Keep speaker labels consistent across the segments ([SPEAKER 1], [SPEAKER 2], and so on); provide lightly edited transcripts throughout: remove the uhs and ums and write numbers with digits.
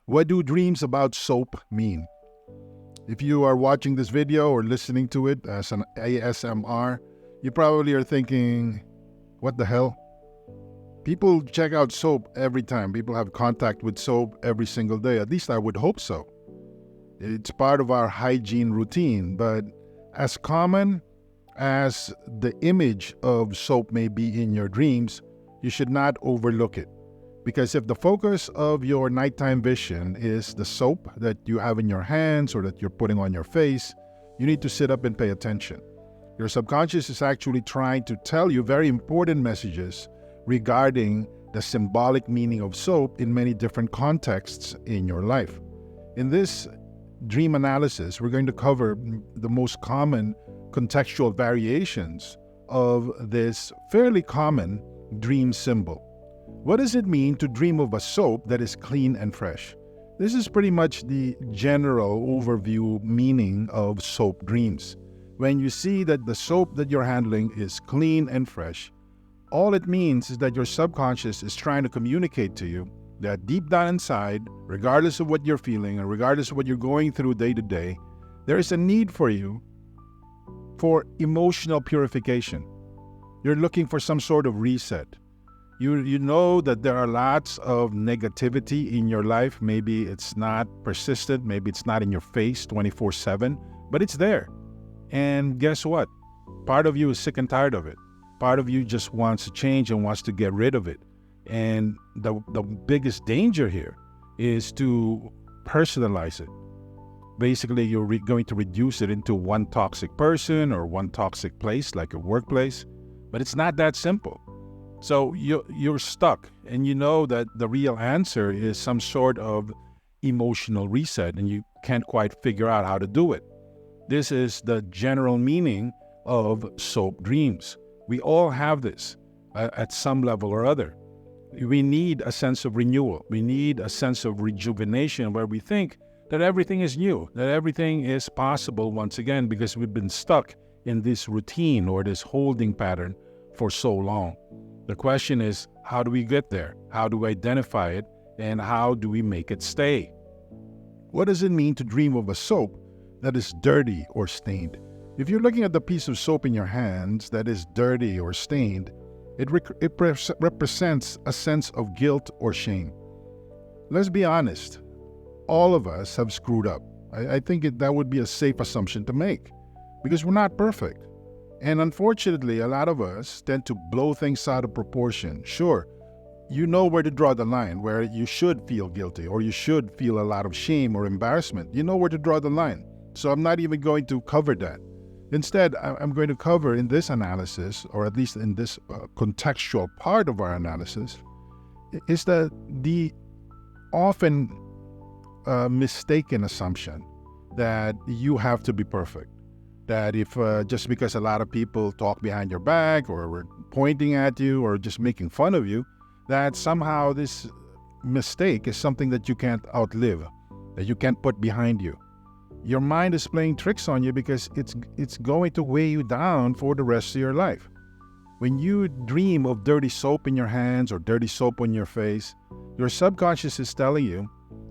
[SPEAKER 1] What do dreams about soap mean? If you are watching this video or listening to it as an ASMR, you probably are thinking, what the hell? People check out soap every time. People have contact with soap every single day. At least I would hope so. It's part of our hygiene routine, but as common as the image of soap may be in your dreams, you should not overlook it. Because if the focus of your nighttime vision is the soap that you have in your hands or that you're putting on your face, you need to sit up and pay attention. Your subconscious is actually trying to tell you very important messages regarding the symbolic meaning of soap in many different contexts in your life. In this dream analysis, we're going to cover the most common contextual variations of this fairly common dream symbol. What does it mean to dream of a soap that is clean and fresh? This is pretty much the general overview meaning of soap dreams. When you see that the soap that you're handling is clean and fresh, all it means is that your subconscious is trying to communicate to you that deep down inside, regardless of what you're feeling and regardless of what you're going through day to day, there is a need for you for emotional purification. You're looking for some sort of reset. You know that there are lots of negativity in your life. Maybe it's not persistent. Maybe it's not in your face 24/7, but it's there. And guess what? Part of you is sick and tired of it. Part of you just wants to change and wants to get rid of it. And the biggest danger here is to personalize it. Basically, you're going to reduce it into one toxic person or one toxic place, like a workplace. But it's not that simple. So you're stuck, and you know that the real answer is some sort of emotional reset, and you can't quite figure out how to do it. This is the general meaning of soap dreams. We all have this at some level or other. We need a sense of renewal. We need a sense of rejuvenation where we think that everything is new, that everything is possible once again because we've been stuck in this routine or this holding pattern for so long. The question is, how do we get there? How do we identify it? And how do we make it stay? What does it mean to dream of a soap that is dirty or stained? If you're looking at the piece of soap in your hands that is dirty or stained, it represents a sense of guilt or shame. Let's be honest. All of us have screwed up. I think that would be a safe assumption to make because we're not perfect. And unfortunately, a lot of us tend to blow things out of proportion. Sure, you know where to draw the line, where you should feel guilty or you should feel a lot of shame or embarrassment. You know where to draw the line. So I'm not even going to cover that. Instead, I'm going to cover in this analysis, or at least in this contextual part of our analysis, is the often mistaken assumption that you have to be perfect. That if just because a lot of people talk behind your back or were pointing at you or just making fun of you, that somehow this mistake is something that you can't outlive, that you can't put behind you. Your mind is playing tricks on you because it's going to weigh you down for the rest of your life. When you dream of dirty soap in your hands or dirty soap on your face, your subconscious is telling you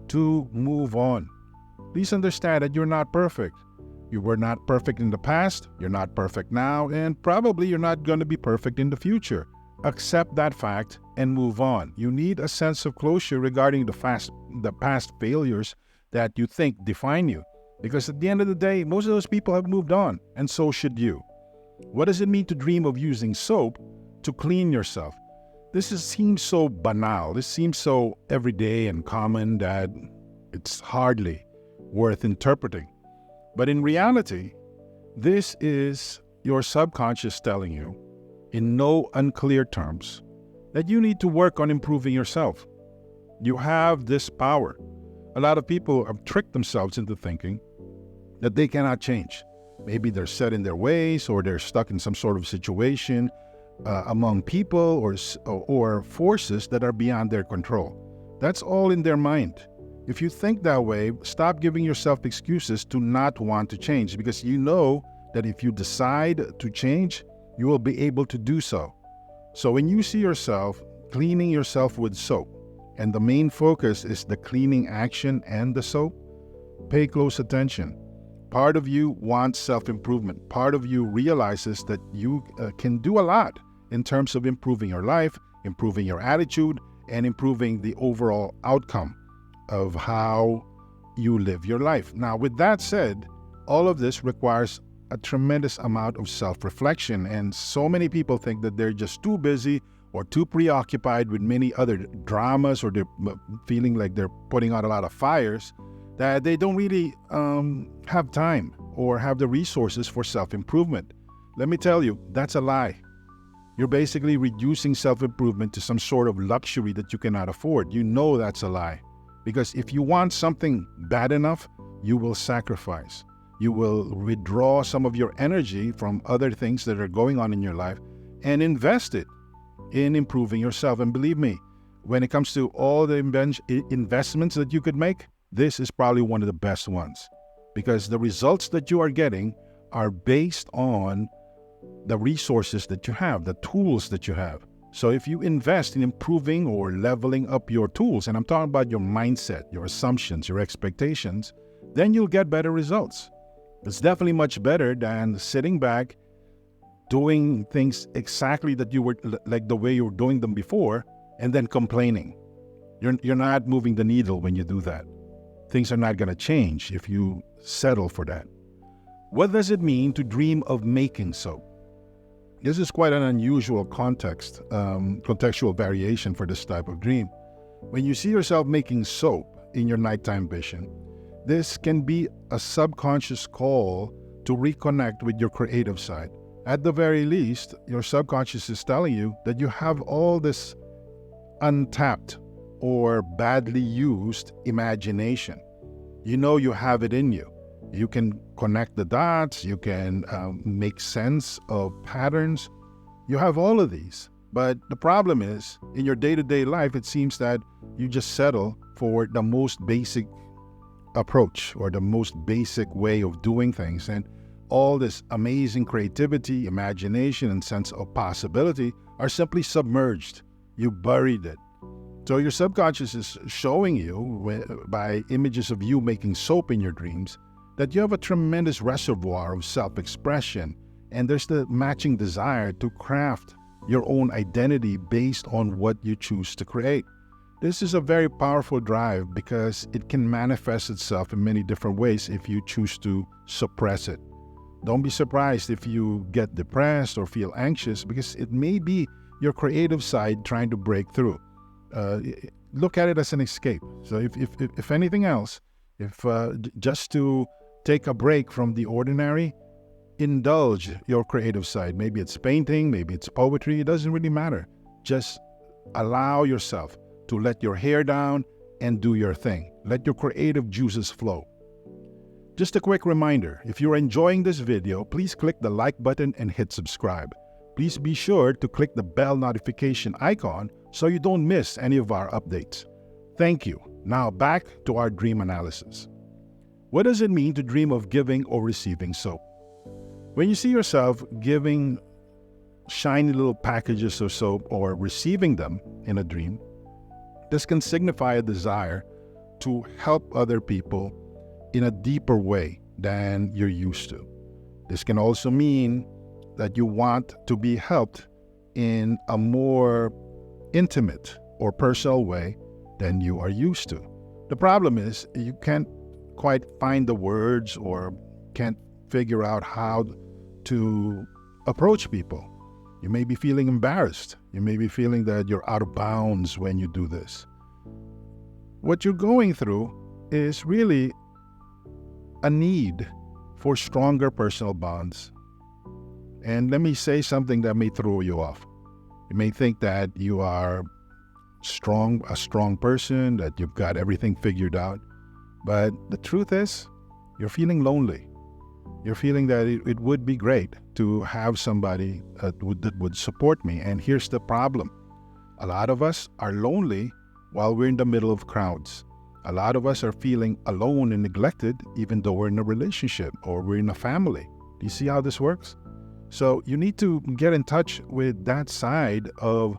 [SPEAKER 1] to move on. Please understand that you're not perfect. You were not perfect in the past, you're not perfect now, and probably you're not going to be perfect in the future. Accept that fact and move on. You need a sense of closure regarding the past failures that you think define you. Because at the end of the day, most of those people have moved on, and so should you. What does it mean to dream of using soap to clean yourself? Seems so banal. This seems so everyday and common that it's hardly worth interpreting. But in reality, this is your subconscious telling you, in no unclear terms, that you need to work on improving yourself. You have this power. A lot of people have tricked themselves into thinking that they cannot change. Maybe they're set in their ways or they're stuck in some sort of situation among people or forces that are beyond their control. That's all in their mind. If you think that way, stop giving yourself excuses to not want to change because you know that if you decide to change, you will be able to do so. So when you see yourself cleaning yourself with soap and the main focus is the cleaning action and the soap, pay close attention. Part of you wants self-improvement. Part of you realizes that you can do a lot in terms of improving your life, improving your attitude, and improving the overall outcome of how you live your life. Now, with that said, all of this requires a tremendous amount of self-reflection, and so many people think that they're just too busy or too preoccupied with many other dramas, or they're feeling like they're putting out a lot of fires, that they don't really have time or have the resources for self-improvement. Let me tell you, that's a lie. You're basically reducing self-improvement to some sort of luxury that you cannot afford. You know that's a lie. Because if you want something bad enough, you will sacrifice. You will withdraw some of your energy from other things that are going on in your life and invest it in improving yourself. And believe me, when it comes to all the investments that you could make, this is probably one of the best ones, because the results that you are getting are based on the resources that you have, the tools that you have. So if you invest in improving or leveling up your tools, and I'm talking about your mindset, your assumptions, your expectations, then you'll get better results. It's definitely much better than sitting back, doing things exactly that you were like the way you were doing them before, and then complaining. You're not moving the needle when you do that. Things are not going to change if you settle for that. What does it mean to dream of making soap? This is quite an unusual contextual variation for this type of dream. When you see yourself making soap in your nighttime vision, this can be a subconscious call to reconnect with your creative side. At the very least, your subconscious is telling you that you have all this untapped or badly used imagination. You know you have it in you. You can connect the dots, you can make sense of patterns. You have all of these. But the problem is, in your day-to-day life, it seems that you just settle for the most basic approach or the most basic way of doing things. And all this amazing creativity, imagination, and sense of possibility are simply submerged. You buried it. So your subconscious is showing you, by images of you making soap in your dreams, that you have a tremendous reservoir of self-expression, and there's the matching desire to craft your own identity based on what you choose to create. This is a very powerful drive because it can manifest itself in many different ways if you choose to suppress it. Don't be surprised if you get depressed or feel anxious, because it may be your creative side trying to break through. Look at it as an escape. So if anything else, just to take a break from the ordinary, indulge your creative side. Maybe it's painting, maybe it's poetry, it doesn't really matter. Just allow yourself to let your hair down and do your thing. Let your creative juices flow. Just a quick reminder, if you're enjoying this video, please click the like button and hit subscribe. Please be sure to click the bell notification icon so you don't miss any of our updates. Thank you. Now back to our dream analysis. What does it mean to dream of giving or receiving soap? When you see yourself giving shiny little packages of soap or receiving them in a dream, this can signify a desire to help other people in a deeper way than you're used to. This can also mean that you want to be helped in a more intimate or personal way than you are used to. The problem is you can't quite find the words or can't figure out how to approach people. You may be feeling embarrassed. You may be feeling that you're out of bounds when you do this. What you're going through is really a need for stronger personal bonds. And let me say something that may throw you off. You may think that you are a strong person, that you've got everything figured out. But the truth is, you're feeling lonely. You're feeling that it would be great to have somebody that would support me. And here's the problem. A lot of us are lonely while we're in the middle of crowds. A lot of us are feeling alone and neglected even though we're in a relationship or we're in a family. Do you see how this works? So you need to get in touch with that side of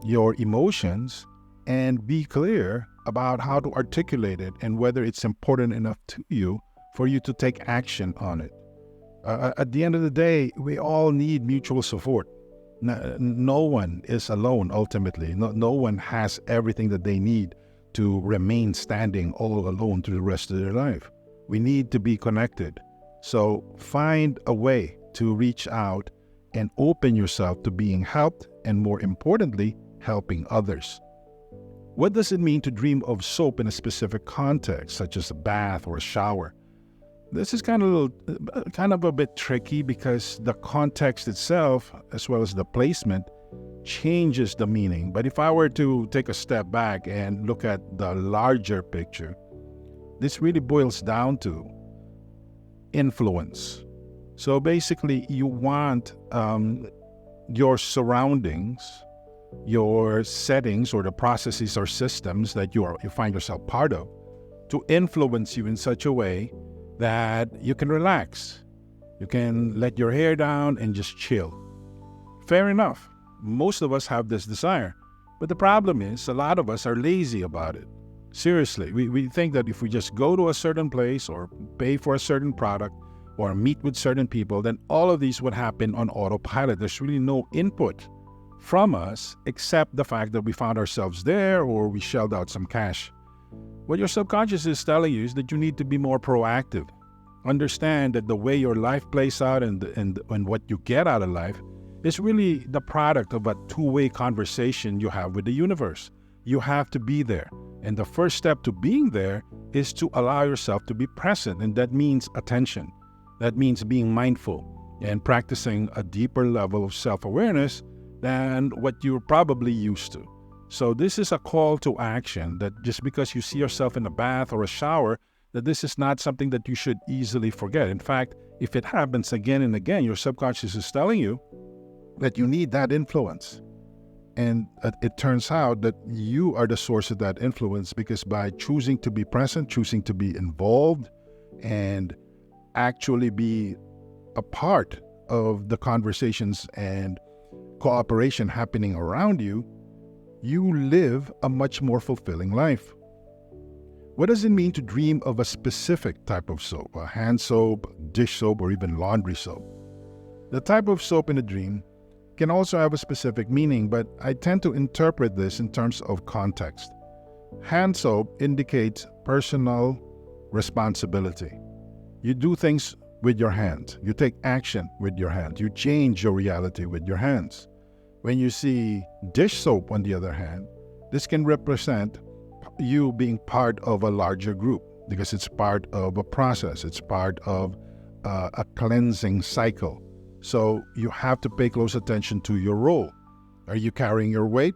[SPEAKER 1] your emotions and be clear about how to articulate it and whether it's important enough to you for you to take action on it. At the end of the day, we all need mutual support. No one is alone ultimately. No one has everything that they need to remain standing all alone through the rest of their life. We need to be connected. So find a way to reach out and open yourself to being helped, and more importantly, helping others. What does it mean to dream of soap in a specific context, such as a bath or a shower? This is kind of a bit tricky because the context itself, as well as the placement, changes the meaning. But if I were to take a step back and look at the larger picture, this really boils down to influence. So basically, you want your surroundings, your settings, or the processes or systems that you find yourself part of, to influence you in such a way that you can relax. You can let your hair down and just chill. Fair enough. Most of us have this desire. But the problem is, a lot of us are lazy about it. Seriously, we think that if we just go to a certain place or pay for a certain product or meet with certain people, then all of these would happen on autopilot. There's really no input from us except the fact that we found ourselves there or we shelled out some cash. What your subconscious is telling you is that you need to be more proactive. Understand that the way your life plays out and what you get out of life is really the product of a two-way conversation you have with the universe. You have to be there. And the first step to being there is to allow yourself to be present. And that means attention. That means being mindful and practicing a deeper level of self-awareness than what you're probably used to. So this is a call to action, that just because you see yourself in a bath or a shower, that this is not something that you should easily forget. In fact, if it happens again and again, your subconscious is telling you that you need that influence. And it turns out that you are the source of that influence, because by choosing to be present, choosing to be involved, and actually be a part of the conversations and cooperation happening around you, you live a much more fulfilling life. What does it mean to dream of a specific type of soap, a hand soap, dish soap, or even laundry soap? The type of soap in a dream can also have a specific meaning, but I tend to interpret this in terms of context. Hand soap indicates personal responsibility. You do things with your hands. You take action with your hands. You change your reality with your hands. When you see dish soap, on the other hand, this can represent you being part of a larger group, because it's part of a process. It's part of a cleansing cycle. So you have to pay close attention to your role. Are you carrying your weight,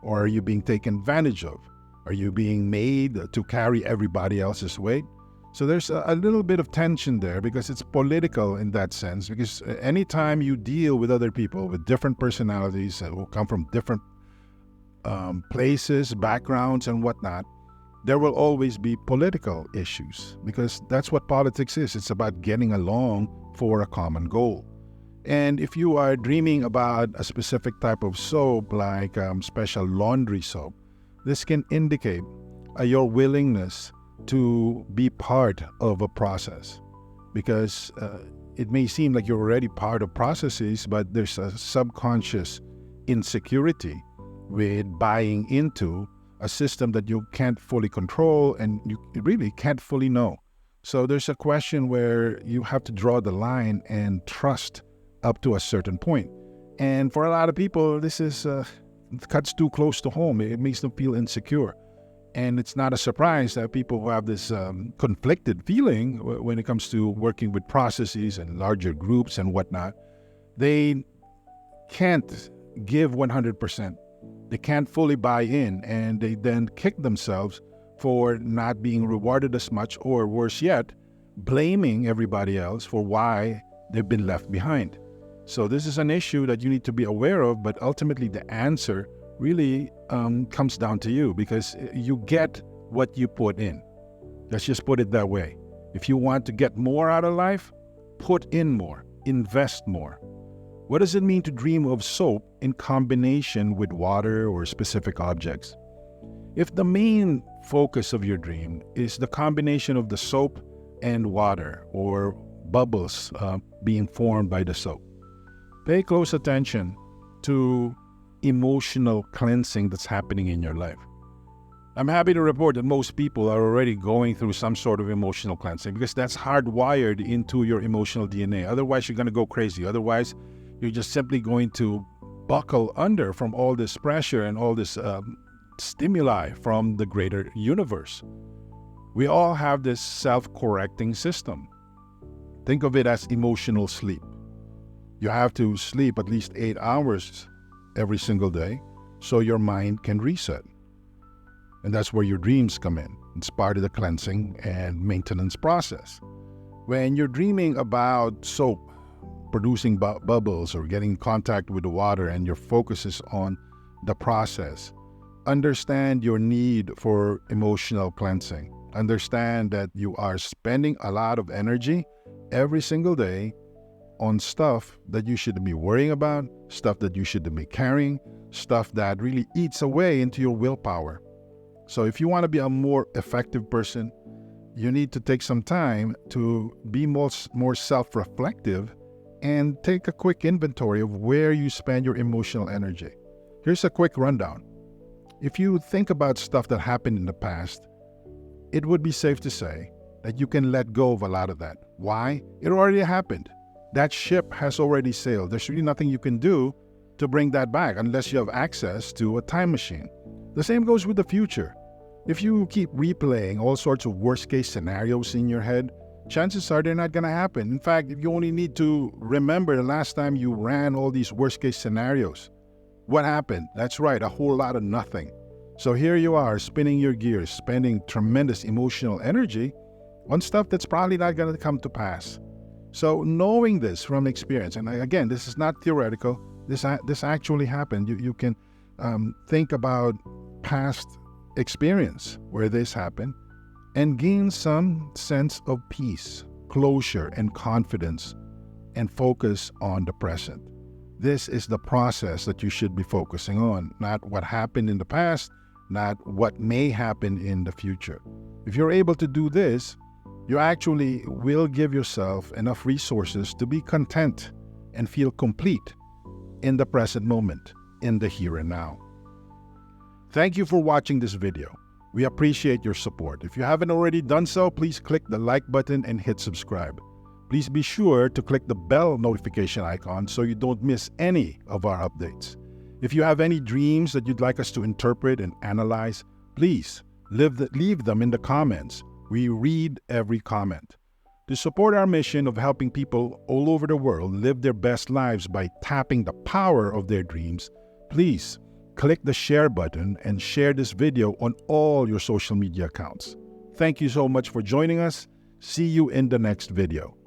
[SPEAKER 1] or are you being taken advantage of? Are you being made to carry everybody else's weight? So there's a little bit of tension there, because it's political in that sense, because anytime you deal with other people with different personalities who come from different places, backgrounds, and whatnot, there will always be political issues, because that's what politics is. It's about getting along for a common goal. And if you are dreaming about a specific type of soap, like special laundry soap, this can indicate your willingness to be part of a process, because it may seem like you're already part of processes, but there's a subconscious insecurity with buying into a system that you can't fully control and you really can't fully know. So there's a question where you have to draw the line and trust up to a certain point. And for a lot of people, this is cuts too close to home. It makes them feel insecure. And it's not a surprise that people who have this conflicted feeling when it comes to working with processes and larger groups and whatnot, they can't give 100%. They can't fully buy in, and they then kick themselves for not being rewarded as much, or worse yet, blaming everybody else for why they've been left behind. So this is an issue that you need to be aware of, but ultimately the answer really comes down to you, because you get what you put in. Let's just put it that way. If you want to get more out of life, put in more, invest more. What does it mean to dream of soap in combination with water or specific objects? If the main focus of your dream is the combination of the soap and water, or bubbles being formed by the soap, pay close attention to emotional cleansing that's happening in your life. I'm happy to report that most people are already going through some sort of emotional cleansing, because that's hardwired into your emotional DNA. Otherwise, you're going to go crazy. Otherwise, you're just simply going to buckle under from all this pressure and all this stimuli from the greater universe. We all have this self-correcting system. Think of it as emotional sleep. You have to sleep at least 8 hours every single day so your mind can reset. And that's where your dreams come in. It's part of the cleansing and maintenance process. When you're dreaming about soap producing bubbles or getting in contact with the water and your focus is on the process, understand your need for emotional cleansing. Understand that you are spending a lot of energy every single day on stuff that you shouldn't be worrying about, stuff that you shouldn't be carrying, stuff that really eats away into your willpower. So if you want to be a more effective person, you need to take some time to be more self-reflective and take a quick inventory of where you spend your emotional energy. Here's a quick rundown. If you think about stuff that happened in the past, it would be safe to say that you can let go of a lot of that. Why? It already happened. That ship has already sailed. There's really nothing you can do to bring that back unless you have access to a time machine. The same goes with the future. If you keep replaying all sorts of worst-case scenarios in your head, chances are they're not going to happen. In fact, you only need to remember the last time you ran all these worst-case scenarios. What happened? That's right, a whole lot of nothing. So here you are, spinning your gears, spending tremendous emotional energy on stuff that's probably not going to come to pass. So knowing this from experience, and again, this is not theoretical, this actually happened. You can think about past experience where this happened and gain some sense of peace, closure, and confidence, and focus on the present. This is the process that you should be focusing on, not what happened in the past, not what may happen in the future. If you're able to do this, you actually will give yourself enough resources to be content and feel complete in the present moment, in the here and now. Thank you for watching this video. We appreciate your support. If you haven't already done so, please click the like button and hit subscribe. Please be sure to click the bell notification icon so you don't miss any of our updates. If you have any dreams that you'd like us to interpret and analyze, please leave them in the comments. We read every comment. To support our mission of helping people all over the world live their best lives by tapping the power of their dreams, please click the share button and share this video on all your social media accounts. Thank you so much for joining us. See you in the next video.